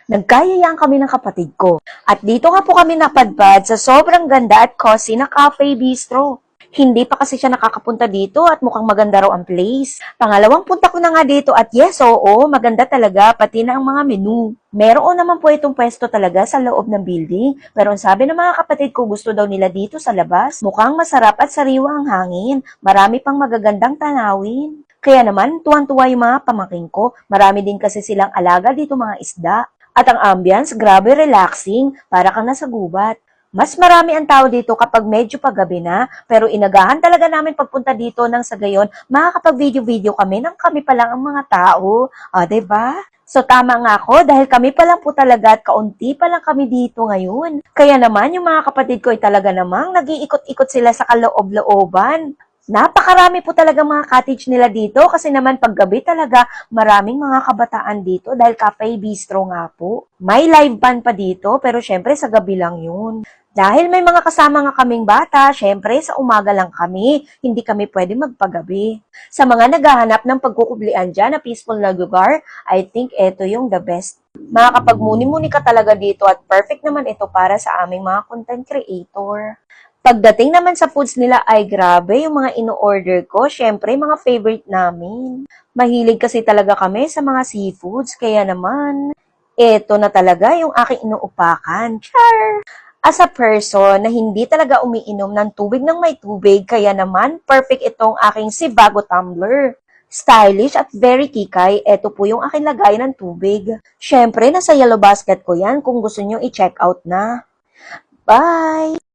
Nagkayayaan kami ng kapatid ko. At dito nga po kami napadpad sa sobrang ganda at cozy na cafe bistro. Hindi pa kasi siya nakakapunta dito at mukhang maganda raw ang place. Pangalawang punta ko na nga dito at yes, oo, maganda talaga pati na ang mga menu. Meron naman po itong pwesto talaga sa loob ng building, pero ang sabi ng mga kapatid ko gusto daw nila dito sa labas. Mukhang masarap at sariwa ang hangin. Marami pang magagandang tanawin. Kaya naman, tuwan-tuwa yung mga pamangkin ko. Marami din kasi silang alaga dito mga isda. At ang ambience, grabe relaxing, para kang nasa gubat. Mas marami ang tao dito kapag medyo paggabi na, pero inagahan talaga namin pagpunta dito nang sa gayon, makakapag-video-video kami nang kami pa lang ang mga tao. O, diba? So, tama nga ako dahil kami pa lang po talaga at kaunti pa lang kami dito ngayon. Kaya naman, yung mga kapatid ko ay talaga namang nag-iikot-ikot sila sa kaloob-looban. Napakarami po talaga mga cottage nila dito kasi naman paggabi talaga maraming mga kabataan dito dahil cafe bistro nga po. May live band pa dito pero syempre sa gabi lang yun. Dahil may mga kasama nga kaming bata, syempre sa umaga lang kami, hindi kami pwede magpagabi. Sa mga naghahanap ng pagkukublian dyan na peaceful na lugar, I think ito yung the best. Makakapagmuni-muni ka talaga dito at perfect naman ito para sa aming mga content creator. Pagdating naman sa foods nila ay grabe yung mga ino-order ko. Syempre, mga favorite namin. Mahilig kasi talaga kami sa mga seafoods. Kaya naman, eto na talaga yung aking inuupakan. Char! As a person na hindi talaga umiinom ng tubig ng may tubig, kaya naman, perfect itong aking Sibago tumbler. Stylish at very kikay, eto po yung aking lagay ng tubig. Syempre, nasa yellow basket ko yan kung gusto nyo i-check out na. Bye!